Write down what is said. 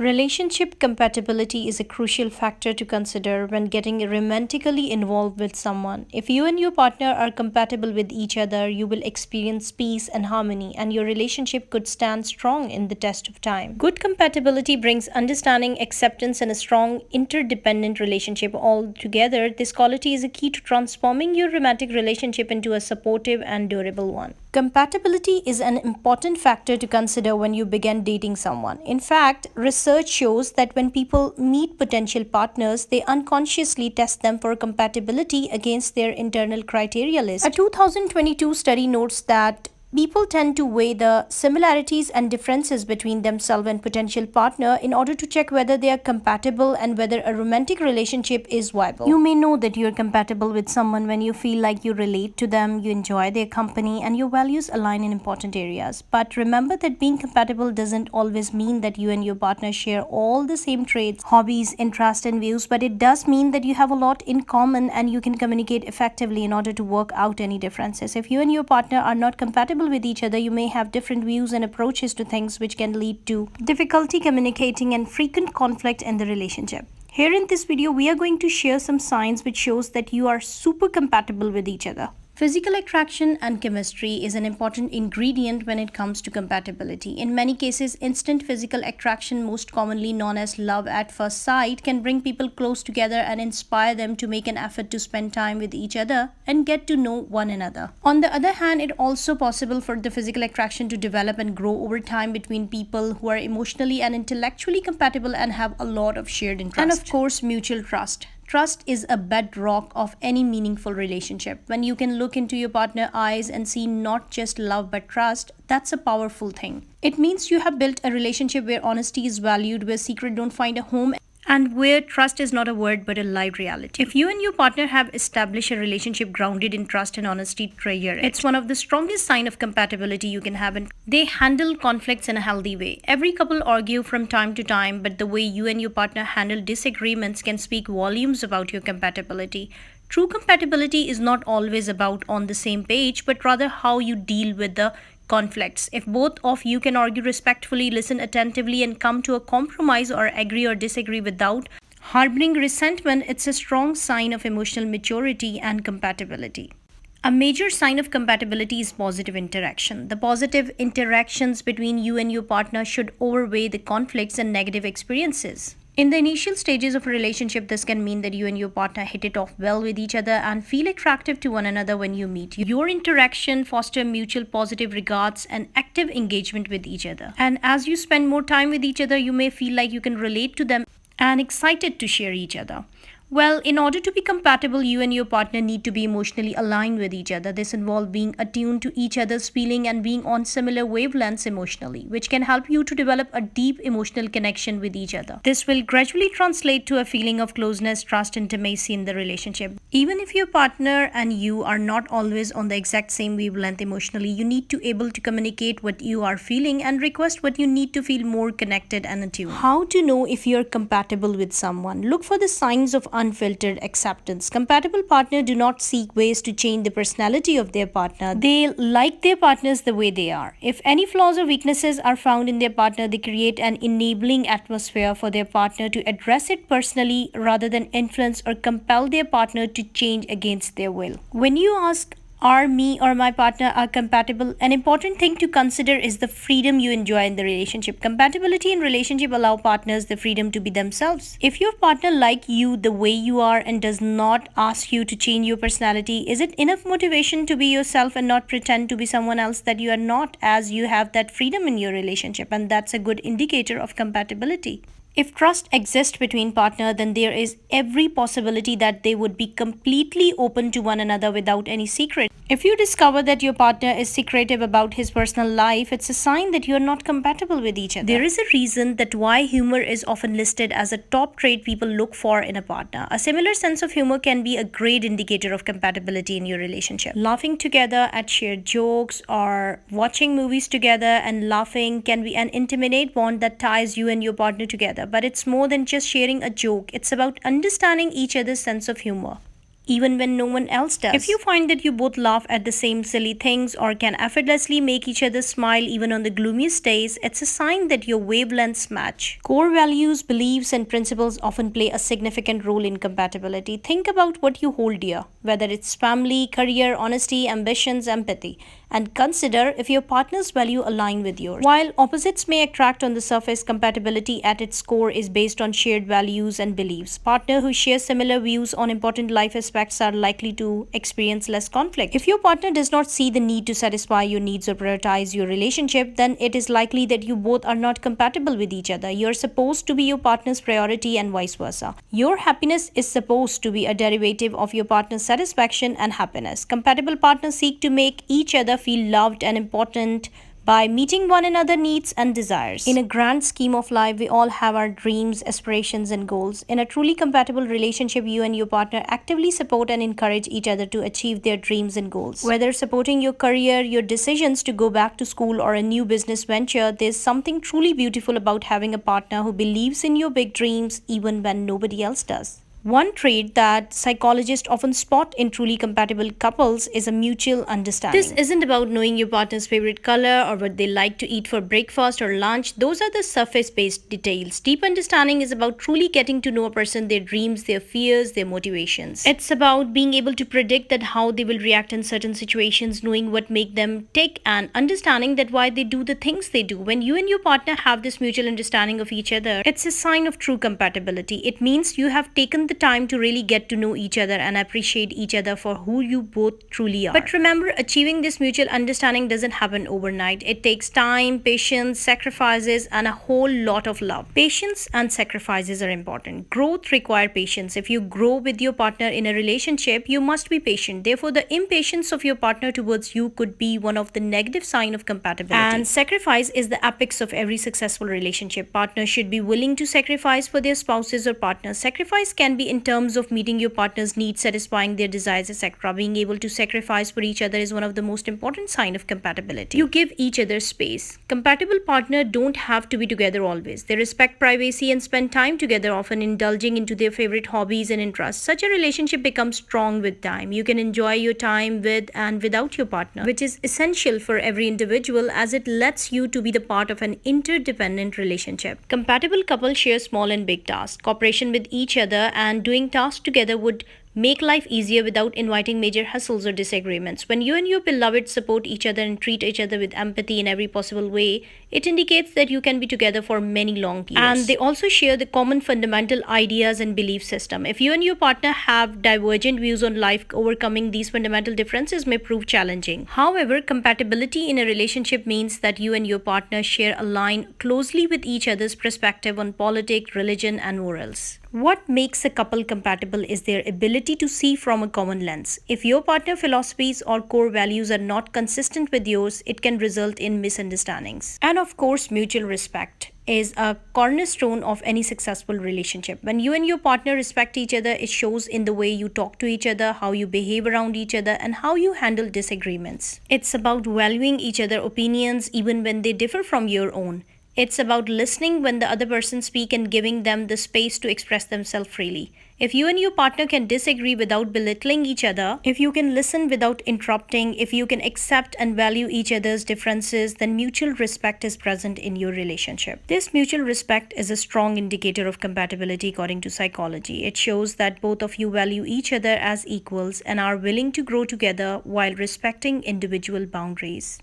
Relationship compatibility is a crucial factor to consider when getting romantically involved with someone. If you and your partner are compatible with each other, you will experience peace and harmony, and your relationship could stand strong in the test of time. Good compatibility brings understanding, acceptance, and a strong interdependent relationship all together. This quality is a key to transforming your romantic relationship into a supportive and durable one. Compatibility is an important factor to consider when you begin dating someone. In fact, research shows that when people meet potential partners, they unconsciously test them for compatibility against their internal criteria list. A 2022 study notes that people tend to weigh the similarities and differences between themselves and potential partner in order to check whether they are compatible and whether a romantic relationship is viable. You may know that you are compatible with someone when you feel like you relate to them, you enjoy their company, and your values align in important areas. But remember that being compatible doesn't always mean that you and your partner share all the same traits, hobbies, interests, and views, but it does mean that you have a lot in common and you can communicate effectively in order to work out any differences. If you and your partner are not compatible with each other, you may have different views and approaches to things, which can lead to difficulty communicating and frequent conflict in the relationship. Here in this video, we are going to share some signs which shows that you are super compatible with each other. Physical attraction and chemistry is an important ingredient when it comes to compatibility. In many cases, instant physical attraction, most commonly known as love at first sight, can bring people close together and inspire them to make an effort to spend time with each other and get to know one another. On the other hand, it's also possible for the physical attraction to develop and grow over time between people who are emotionally and intellectually compatible and have a lot of shared interests. And of course, mutual trust. Trust is a bedrock of any meaningful relationship. When you can look into your partner's eyes and see not just love but trust, that's a powerful thing. It means you have built a relationship where honesty is valued, where secrets don't find a home, and where trust is not a word but a live reality. If you and your partner have established a relationship grounded in trust and honesty, treasure it. It's one of the strongest signs of compatibility you can have, and they handle conflicts in a healthy way. Every couple argue from time to time, but the way you and your partner handle disagreements can speak volumes about your compatibility. True compatibility is not always about on the same page, but rather how you deal with the conflicts. If both of you can argue respectfully, listen attentively, and come to a compromise or agree or disagree without harboring resentment, it's a strong sign of emotional maturity and compatibility. A major sign of compatibility is positive interaction. The positive interactions between you and your partner should outweigh the conflicts and negative experiences. In the initial stages of a relationship, this can mean that you and your partner hit it off well with each other and feel attractive to one another when you meet. Your interaction foster mutual positive regards and active engagement with each other. And as you spend more time with each other, you may feel like you can relate to them and excited to share each other. Well, in order to be compatible, you and your partner need to be emotionally aligned with each other. This involves being attuned to each other's feeling and being on similar wavelengths emotionally, which can help you to develop a deep emotional connection with each other. This will gradually translate to a feeling of closeness, trust, and intimacy in the relationship. Even if your partner and you are not always on the exact same wavelength emotionally, you need to be able to communicate what you are feeling and request what you need to feel more connected and attuned. How to know if you're compatible with someone? Look for the signs of unfiltered acceptance. Compatible partners do not seek ways to change the personality of their partner. They like their partners the way they are. If any flaws or weaknesses are found in their partner, they create an enabling atmosphere for their partner to address it personally rather than influence or compel their partner to change against their will. When you ask, are me or my partner are compatible, an important thing to consider is the freedom you enjoy in the relationship. Compatibility in relationship allow partners the freedom to be themselves. If your partner like you the way you are and does not ask you to change your personality, is it enough motivation to be yourself and not pretend to be someone else that you are not, as you have that freedom in your relationship, and that's a good indicator of compatibility. If trust exists between partners, then there is every possibility that they would be completely open to one another without any secret. If you discover that your partner is secretive about his personal life, it's a sign that you are not compatible with each other. There is a reason that why humor is often listed as a top trait people look for in a partner. A similar sense of humor can be a great indicator of compatibility in your relationship. Laughing together at shared jokes or watching movies together and laughing can be an intimate bond that ties you and your partner together. But it's more than just sharing a joke. It's about understanding each other's sense of humor. even when no one else does. If you find that you both laugh at the same silly things or can effortlessly make each other smile even on the gloomiest days, it's a sign that your wavelengths match. Core values, beliefs, and principles often play a significant role in compatibility. Think about what you hold dear, whether it's family, career, honesty, ambitions, empathy, and consider if your partner's value align with yours. While opposites may attract on the surface, compatibility at its core is based on shared values and beliefs. Partners who share similar views on important life aspects are likely to experience less conflict. If your partner does not see the need to satisfy your needs or prioritize your relationship, then it is likely that you both are not compatible with each other. You're supposed to be your partner's priority and vice versa. Your happiness is supposed to be a derivative of your partner's satisfaction and happiness. Compatible partners seek to make each other feel loved and important by meeting one another's needs and desires. In a grand scheme of life, we all have our dreams, aspirations, and goals. In a truly compatible relationship, you and your partner actively support and encourage each other to achieve their dreams and goals. Whether supporting your career, your decisions to go back to school, or a new business venture, there's something truly beautiful about having a partner who believes in your big dreams even when nobody else does. One trait that psychologists often spot in truly compatible couples is a mutual understanding. This isn't about knowing your partner's favorite color or what they like to eat for breakfast or lunch. Those are the surface-based details. Deep understanding is about truly getting to know a person, their dreams, their fears, their motivations. It's about being able to predict that how they will react in certain situations, knowing what make them tick, and understanding that why they do the things they do. When you and your partner have this mutual understanding of each other, it's a sign of true compatibility. It means you have taken the time to really get to know each other and appreciate each other for who you both truly are. But remember, achieving this mutual understanding doesn't happen overnight. It takes time, patience, sacrifices, and a whole lot of love. Patience and sacrifices are important. Growth requires patience. If you grow with your partner in a relationship, you must be patient. Therefore, the impatience of your partner towards you could be one of the negative signs of compatibility. And sacrifice is the apex of every successful relationship. Partners should be willing to sacrifice for their spouses or partners. Sacrifice can be in terms of meeting your partner's needs, satisfying their desires, etc. Being able to sacrifice for each other is one of the most important signs of compatibility. You give each other space. Compatible partners don't have to be together always. They respect privacy and spend time together, often indulging into their favorite hobbies and interests. Such a relationship becomes strong with time. You can enjoy your time with and without your partner, which is essential for every individual as it lets you to be the part of an interdependent relationship. Compatible couples share small and big tasks. Cooperation with each other and doing tasks together would make life easier without inviting major hassles or disagreements. When you and your beloved support each other and treat each other with empathy in every possible way, it indicates that you can be together for many long years. And they also share the common fundamental ideas and belief system. If you and your partner have divergent views on life, overcoming these fundamental differences may prove challenging. However, compatibility in a relationship means that you and your partner share a line closely with each other's perspective on politics, religion, and morals. What makes a couple compatible is their ability to see from a common lens. If your partner's philosophies or core values are not consistent with yours, it can result in misunderstandings. And of course, mutual respect is a cornerstone of any successful relationship. When you and your partner respect each other, it shows in the way you talk to each other, how you behave around each other, and how you handle disagreements. It's about valuing each other's opinions even when they differ from your own. It's about listening when the other person speaks and giving them the space to express themselves freely. If you and your partner can disagree without belittling each other, if you can listen without interrupting, if you can accept and value each other's differences, then mutual respect is present in your relationship. This mutual respect is a strong indicator of compatibility according to psychology. It shows that both of you value each other as equals and are willing to grow together while respecting individual boundaries.